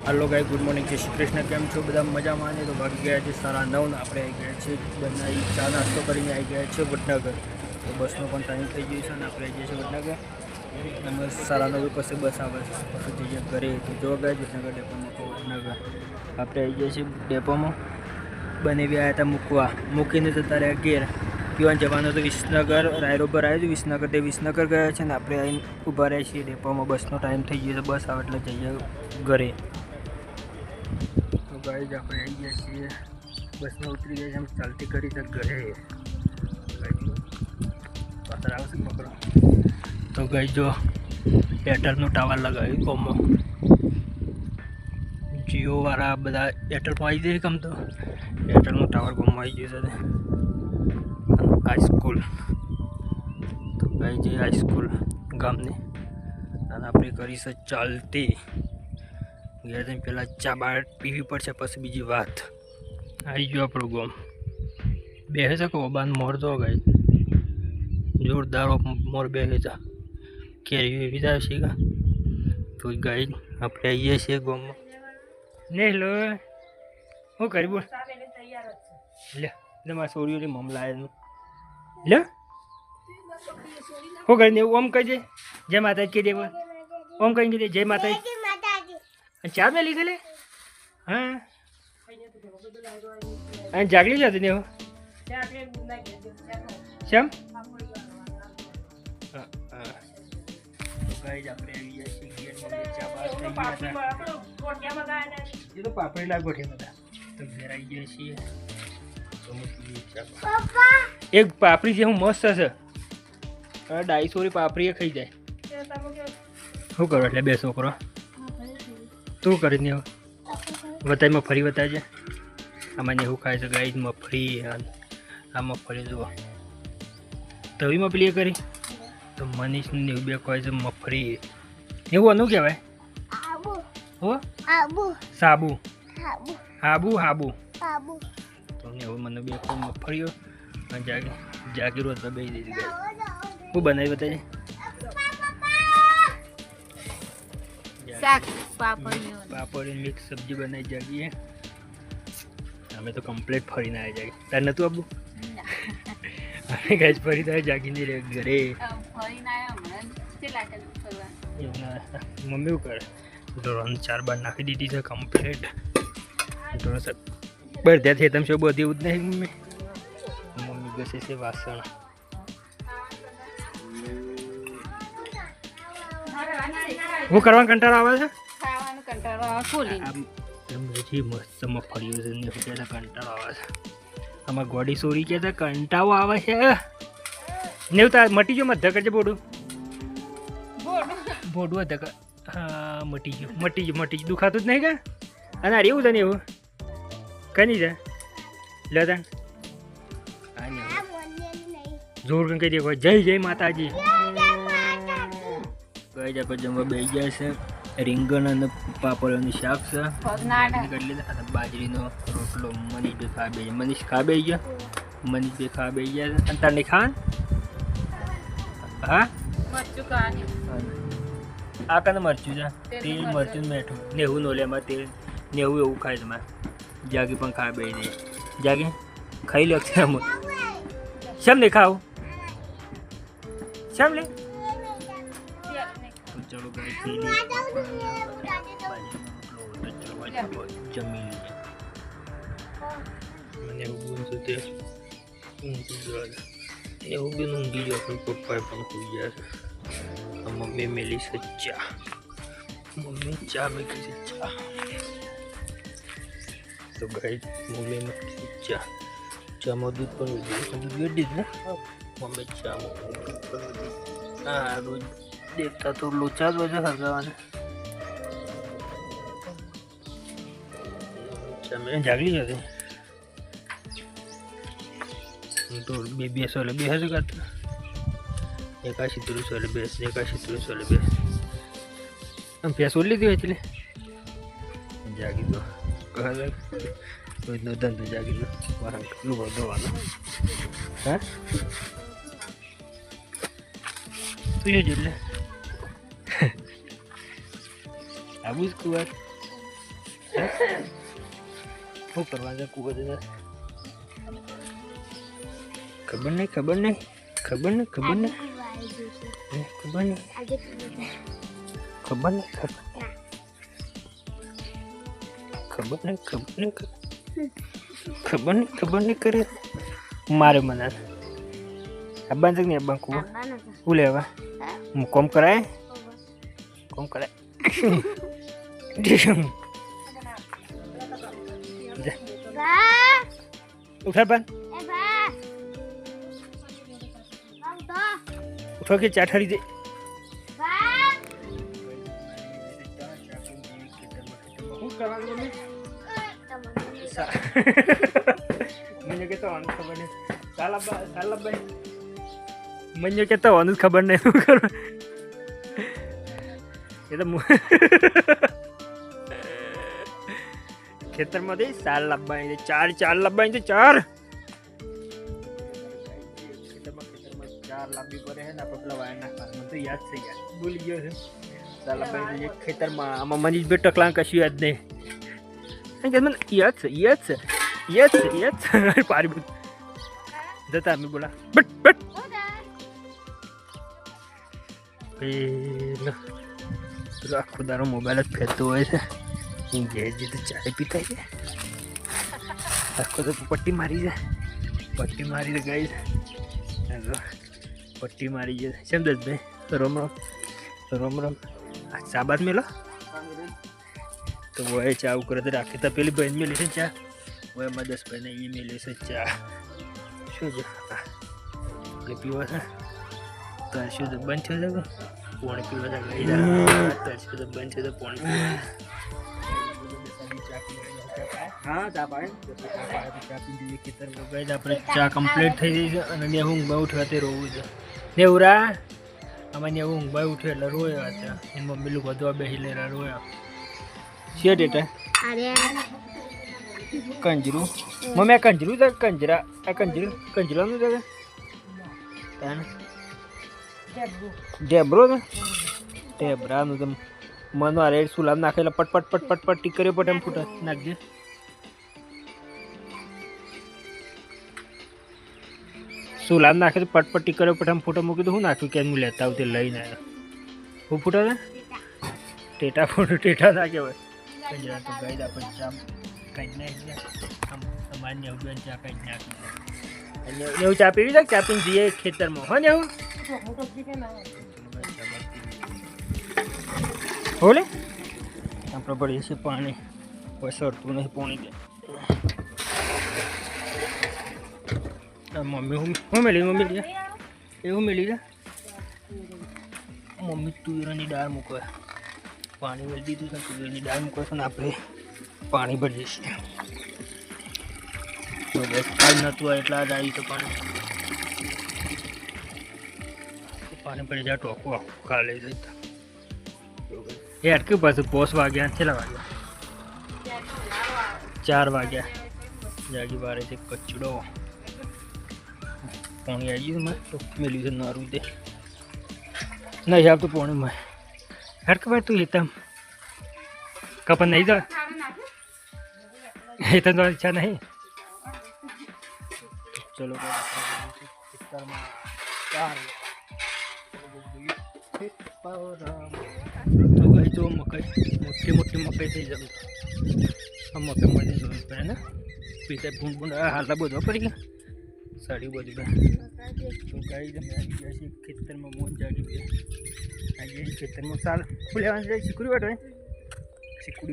Hello guys, good morning, जय श्री कृष्ण। केम छो બધા મજામાં ને? તો ભાગી ગયા છે 9:30 ને આપણે આવી ગયા છે બનાવી ચા નાસ્તો કરીને આવી ગયા છે વડનગર। તો બસનો પણ ટાઈમ થઈ ગયો છે અને આપણે આવી ગયા છે વડનગર અને 9:30 પછી બસ આવે છે, પછી જઈએ ઘરે। તો જો ગાઈસ વડનગર ડેપોમાં તો વડનગર આપણે આવી ગયા છે ડેપોમાં, બનેવી આવ્યા હતા મૂકીને જતા રહ્યા ઘેર। પીવાન જવાનું તો વિસનગર રાયરોબર આવ્યું હતું, વિસનગર વિસનગર ગયા છે ને આપણે આવીને ઊભા રહ્યા છીએ ડેપોમાં। બસનો ટાઈમ થઈ ગયો છે, બસ આવે એટલે જઈએ ઘરે। तो गाइस આપણે આવી ગયા છીએ, બસમાં ઉતરી ગયા છે, ચાલતી કરી છે ઘરે। પાછળ આવશે પકડો। તો ગાઈસ જો એરટેલનું ટાવર લગાવ્યું કોમમાં, જીઓ વાળા બધા એરટેલમાં આવી જાય, કેમ તો એરટેલનું ટાવર કોમમાં આવી ગયું છે। હાઈસ્કૂલ તો ગાઈસ જે હાઈસ્કૂલ ગામની અને આપણે કરી છે ચાલતી। ગયા જઈને પહેલાં ચા બહાર પીવી પડશે, પછી બીજી વાત। આવી ગયો આપણું ગામ, બેસે છે કોબાન મોર તો ગાઈ જોરદાર મોર બેસે છે, કેરી એવી જાય છે કે તો ગાઈ આપણે આવીએ છીએ ગામમાં। નહીં લો શું કરી બોલ લે મારા છોરીઓની મમલાનું લે શું કરીને એવું ઓમ કહી દે જય માતાજી કહી દે, ઓમ કહીને કહી દે જય માતાજી। ચાર में लिखे ले हाँ जागली जाती नहीं हो श्याम ये तो पापड़ी लाग बैठे बता तो घर आई गए છીએ। एक पापड़ी જે હું મસ્ત છે, ડાઈ સોરી પાપડી ખાઈ જાય શું કરો એટલે બે છોકરો તું કરીને બતાવી મગફળી બતાવજે। આમાં એવું ખાય છે ગાઈ મગફળી, આ મગફળી જુઓ તવીમાં પેલી કરી તો મનીષને એવું બે કહે છે મગફળી, એવું આનું કહેવાય હો સાબુ હાબુ હાબુ તો એવું મને બે કોઈ મગફળીઓ જાગી રોજ બે દીધી ગાય। હું બનાવી બતાવી પાપડ મિક્સ સબ્જી બનાવી જાગીએ અમે તો કમ્પ્લીટ ફરીને આવી જાગી। તાર નતું આબુ અમે ગાય ફરી તો જાગીને રે ઘરે મમ્મી શું કરે ધોરણ 4 બાર નાખી દીધી છે કમ્પ્લીટ ધોરણ બધા છે તમે શું બધી એવું જ નહીં મમ્મી ઘસે છે વાસણ। હું કરવાનો કંટાળો આવે છે, ખાવાનો કંટાળો આવે ફૂલી બધી મસ્ત મગફળીઓ છે ને એટલે કંટાળો આવે છે। આમાં ગોડી સોરી કે છે કંટાળો આવે છે ને તાર મટી ગયો મત ધકર છે બોડું બોડું ધકર હા મટી ગયું દુખાતું જ નહીં કે અને આ એવું તને એવું કઈ નહીં જાય લે તને જોર કહી દે જય જય માતાજી। કઈ જાકો જમવા બેસી જાય છે, રીંગણ અને પાપડનું શાક છે, બાજરીનો રોટલો મનીષ ખા બે મનીષ ખા બે ગયા મનીષ બે ખા બે ગયા અને તાર નહીં ખાન હા આ કને મરચું છે તેલ મરચું મેઠું નેવું નો લે એમાં તેલ નેવું એવું ખાય તમારે જાગી પણ ખા બે નહીં જાગી ખાઈ લે શેમ નહીં ખાવું શેમ લે चलो गाइस जमी लीजिए मैंने ऊँग से એવું બી ઊંઘી ગયો પણ પપ્પાએ પણ સુઈ ગયા છે। મમ્મી મેલી છે ચા, મમ્મી ચા મેકી છે ચા તો ગાઈસ મમ્મી મેકી ચા, ચામાં દૂધ પણ દૂધ વેડી ને મમ્મી ચા હા રોજ देखता तो लोचा वजह हरगावाने मैं जागली जाते तो बेस वाले बेस करता एकाशी तुरुस वाले बेस हम प्यास ओली दी चले जागी तो कहा कोई नो धंधो जागी लो वारंग लुबो दवाना हाँ तो ये जिले Abus kuat શું કરવા છે કુવો છે ખબર નહીં ખબર નહીં ખબર નહીં ખબર નહીં ખબર નહીં ખબર નહીં ખબર નહીં ખબર નહીં ખબર નહીં ખબર નહીં કરે મારે મને અબ્બાન છે નહીં અબ્બાન કુવો શું લેવા હું કોમ કરાય કોમ કરાય ઉઠા બન ઉઠો કે ચાઠારી દે મને કે તો ખબર નહીં સાલાભાઈ મને કે તો ખબર નહીં શું કરવા એ તો ખેતરમાંથી 4 લાવવાની 4 લાવવાની છે 4 ખેતરમાં 4 લાવવી પડે છે ને આપણે પેલા વાયર નાખવા મને તો યાદ થઈ ગયા ભૂલી ગયો છે 4 લાવવાની એક ખેતરમાં આમાં મનીષભાઈ ટકલા કશું યાદ નહીં મને યાદ છે પારી બધું જતા અમે બોલા બટ પેલો આખો દારો મોબાઈલ જ ફેરતો હોય છે જે તો ચાય પીતા છે આખો તો પટ્ટી મારી છે ગઈ પટ્ટી મારી છે કેમ દસભાઈ રોમ સાબાદ મેલો તો वो ચા કરે તો રાખી તો પેલી બહેન મેલી છે ચા वो એમાં 10 ભાઈને એ મેલી છે ચા શું છે પીવા છે તો શું તો બંધ છે પોણી પીવા છે ગઈ તો શું તો બંધ છે તો પોણી પીવા हाँ चा पाए चा पी लीजिए खेतर में गए આપણે ચા કમ્પ્લીટ થઈ ગઈ છે અને ને હું બહુ ઉઠવાતે રોવું છે નેવરા અમાને હું બહુ ઉઠે એટલે રોયા હતા એન મમ્મી લોકો બધું બેહી લેરા રોયા છે ડેટા અરે કંજરું મમ્મી કંજરું તો કંજરા આ કંજરાનું છે તાન ડેબ્રો ને ડેબ્રાનું તો મનો આ રેડ સુલામ નાખેલા પટ ટી કર્યો પટ એમ ફૂટા નાખજે સુલામ નાખે તો પટ ટી કર્યો પટ એમ ફૂટા મૂકી તો હું નાખ્યું કે હું લેતા આવું તે લઈને આવ્યો હું ફૂટા ને ટેટા ના કહેવાય કંજરા તો ગઈ આપણે ચા કંઈ નાખી આમ તમારે નેવું બેન ચા કંઈ નાખી નેવું ચા પીવી છે ચા પીને જઈએ ખેતરમાં હો નેવું બોલે આપણે પડીએ છીએ પાણી વસરતું નહીં પાણી મમ્મી હું મેલી એવું મેલી છે મમ્મી તુવેરની દાળ મૂકે પાણી વેલી દીધું છે તુવેરની દાળ મૂકે છે ને આપણે પાણી ભરીએ છીએ તો બસ કાંઈ નહોતું એટલા જ આવી તો પાણી ભરી જાય ટોકું આખું ખાલે જતા એ અટક્યું પાછું પોસ વાગ્યા છેલ્લા વાગ્યા 4 વાગ્યા જાગી બારે છે કચડો પાણી આવી ગયું મેં તો મેલ્યું છે નારું દે નહીં આવતું પાણી મેં હરક ભાઈ તું લેતા કપન નહીં જા એ તો ઈચ્છા નહીં ચલો તો ગઈ તો મકાઈ મોટી મકાઈ થઈ જાય આ મકાઈ મને જોવી પડે ને પીતા ભૂંડ હાલતા બધો પડી ગયા સાડી બધું તો ગાઈ તમે આવી ગયા છીએ ખેતરમાં મોજ જાગી ગયા આજે ખેતરમાં સાલ શું લેવાનું જાય સિકુડી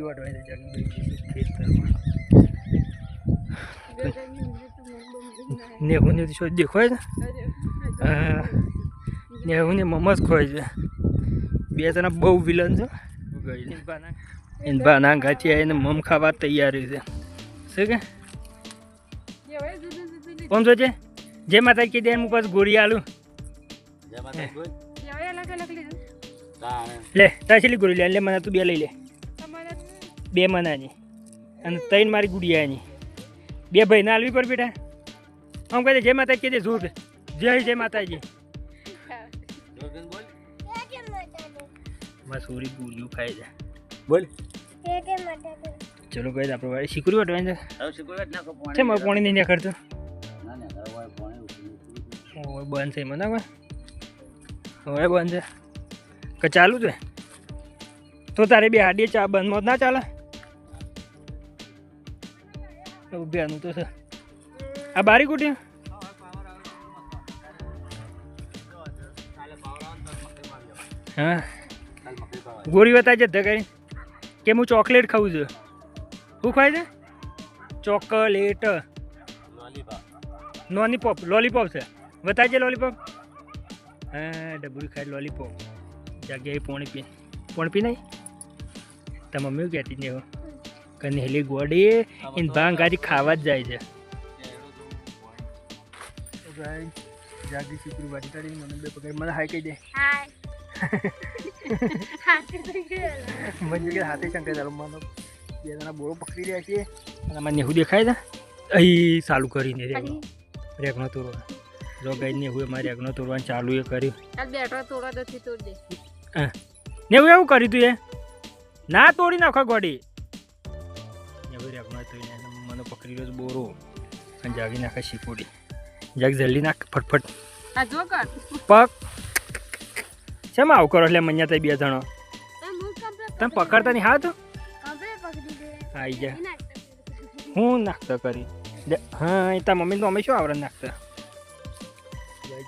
વાટવાય જાગી ગઈ ખેતરમાં નેવું શું દેખાય છે નેવું ને મમસ ખોય છે 2 જણા બહુ વિલન છે એને બાના ગાંઠી આવીને મમ ખાવા તૈયાર છે શું કે કોણ છે જે માતા કે દે હું પાછું ગોળી આલું લે તાશેલી ગોળી લે મને તું 2 લઈ લે 2 મનાની અને 3 મારી ગુડિયાની 2 ભાઈ ના આલવી પર બેટા આમ કહે જય માતા કે દે જોર જય માતાજી મસૂરી ગુડિયું ખાઈ જાય બોલ ચલો ગઈ આપણે વાળી શીકરી વાટવાની છે મારે પાણી નહીં નીકળતું હવે બંધ છે મને હવે બંધ છે કે ચાલુ છે તો તારે બે હાડીએ ચા બંધમાં જ ના ચાલે બેનું તો છે આ બારી કુટી હા ગોરી બતા જતા કઈ કે હું ચોકલેટ ખાવું છું શું ખાય છે ચોકલેટ લોલીપોપ લોલીપોપ છે બતાજે લોલીપોપ હા ડબલું ખાય લોલીપોપ જગ્યાએ પોણી પી નહીં તો મમ્મી કહેતી ને કનેલી ગોડી એને ભાંગ ગાડી ખાવા જ જાય છે જાગી શીકરી વાટી કાઢી મને બે પકડી મને હાઈ કહી દે મને હાથે શંકર ચાલો મને બે જણા બોરો પકડી રહ્યા છીએ અને મને નેહું દેખાય છે અહીં ચાલુ કરીને રેગનો તોડવા જો ગઈ નેહું મારે રેગનો તોડવાનું ચાલુ એ કર્યું નેહું એવું કર્યું તું એ ના તોડી નાખો ગોડી નેહું રેગનો તોડી મને પકડી રહ્યો બોરો અને જાગી નાખે શીકોડી જાગ જલ્દી નાખ ફટફટ પગ શેમ આવું કરો એટલે મન્યા તઈ બે જણો તમે પકડતા નહીં હા તો આવી જા હું નાખતા કરી હા એ તાર મમ્મી તો અમે શું આવરણ નાખતા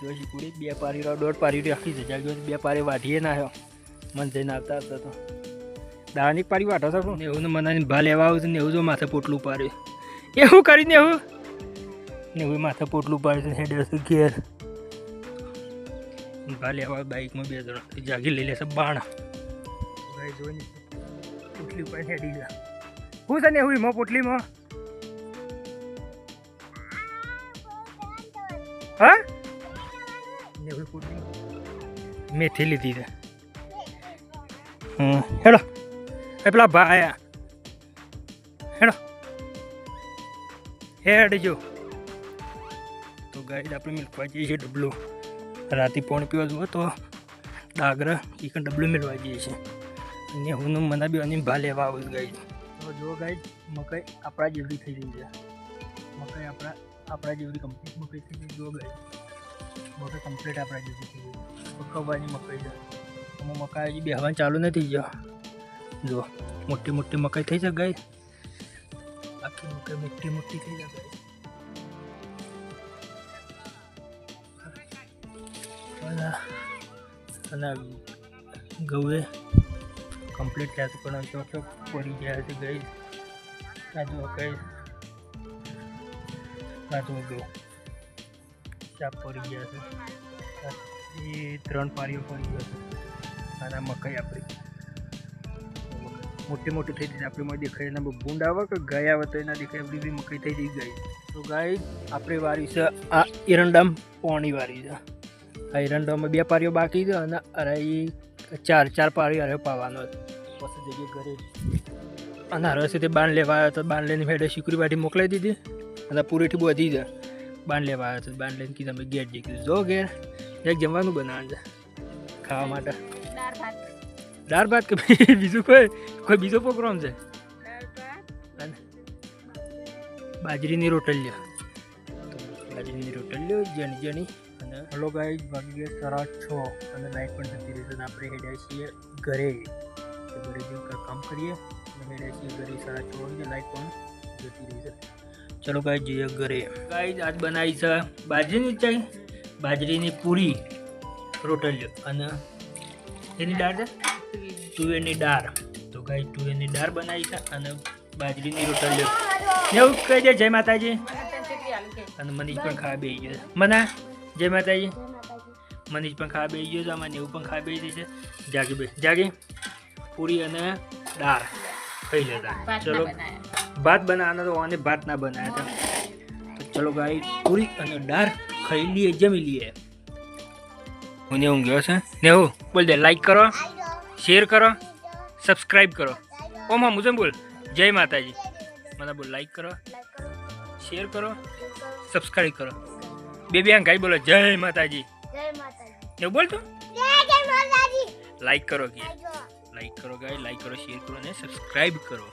જો શીકુડી બે પારી દોઢ પારી રાખી છે જાગ બે પારી વાઢીએ ના આવ્યો મન જઈને આવતા હતા તો દાવાની પારી વાઢો છો ને એવું મને ભા લેવા આવું ને એવું જો માથે પોટલું પાડ્યું એવું કરીને એવું ને એવું માથે પોટલું પાડ્યું હેડે ઘેર ભા લેવા બાઇકમાં બે જણા જાગી લઈ લેશે બાણ ભાઈ જોઈને પોટલી ઉપર હેડી જા હું છે ને એવું એમાં પોટલીમાં હા ને એવું પોટલી મેથી લીધી છે હેડો એ પેલા ભા આયા હેડો હેડજો તો ગાઈડ આપણે મિલવા જઈએ છીએ ડબલું રાતે પોણી પીવા જુઓ તો ડાગરા એ ડબલું મેળવા જઈએ છીએ અને હું મને બી અને ભા લેવા આવું ગાઈડ તો જો ગાઈડ મકાઈ આપણા જેવડી થઈ ગઈ છે મકાઈ આપણા જેવડી કમ્પ્લીટ મકાઈ થઈ ગઈ જો ગાઈડ મકાઈ કમ્પ્લીટ આપણા જેવડી થઈ ગઈ પકવવાની મકાઈ છે એમાં મકાઈ હજી બેહવાનું ચાલુ નથી ગયો જો મોટી મોટી મકાઈ થઈ છે ગાઈડ આખી મકાઈ મોટી મોટી થઈ જાય અને ઘઉં કમ્પ્લીટ થયા છે પણ ચોખ્ખો પડી ગયા છે ગઈ કાજુ કઈ કાજુ ઘઉં ચાપ પડી ગયા છે એ 3 પારીઓ પડી ગયા છે અને મકાઈ આપણી મોટી મોટી થઈ ગઈ આપણી દેખાય એના ભૂંડ આવે કે ગાય આવે તો એના દેખાય આપણી બી મકાઈ થઈ ગઈ તો ગાય આપણી વારી છે આ એરંડામ પોણી વારી છે આ એરંડામાં 2 પારીઓ બાકી છે અને અરે ચાર પારી અરે પાવાનો પછી જઈએ ઘરે અને હરસે તે બાણ લેવા આવ્યો તો બાણ લઈને ફેડે શીકરી વાટી મોકલાવી દીધી અને પૂરીથી બધી છે બાણ લેવા આવ્યો તો બાણ લઈને કીધું અમે ઘેર જઈ કીધું જો ઘેર એક જમવાનું બનાવવાનું છે ખાવા માટે દાળ ભાત કે બીજું કોઈ બીજો પ્રોગ્રામ છે બાજરીની રોટલીઓ જણી જણી અને હલો ગાઈસ વાગી ગયા 6:30 અને લાઈટ પણ જતી રહી છે અને આપણે હેડ્યા છીએ ઘરે ઘરે જઈને કામ કરીએ અને હેડ્યા છીએ ઘરે 6:30 વાગે લાઈટ પણ જતી રહી છે ચલો ગાઈસ જઈએ ઘરે ગાઈસ આજ બનાવી છે બાજરીની પૂરી રોટલીઓ અને એની દાળ છે તુવેરની દાળ તો ગાઈસ તુવેરની દાળ બનાવી છે અને બાજરીની રોટલીઓ એવું કહી દે જય માતાજી અને મનીષ પણ ખાવા બેસી ગયો છે મના જય માતાજી મનીષ પણ ખાવા બેસી ગયો છે આમાં નેવું પણ ખાવા બેસી છે જાગી પૂરી અને દાળ ખાઈ લેતા ચલો ભાત બનાવવાનો તો અને ભાત ના બનાવ્યા હતા તો ચલો ગાઈ પૂરી અને દાળ ખાઈ લઈએ જમી લઈએ હું નેવું ગયો છે નેવું બોલ દે લાઈક કરો શેર કરો સબસ્ક્રાઈબ કરો ઓમ હા મુજબ બોલ જય માતાજી મને બોલ લાઈક કરો શેર કરો સબસ્ક્રાઈબ કરો બે ગાઈ બોલો જય માતાજી એવું બોલ તું લાઈક કરો ગાઈ લાઈક કરો શેર કરો અને સબસ્ક્રાઈબ કરો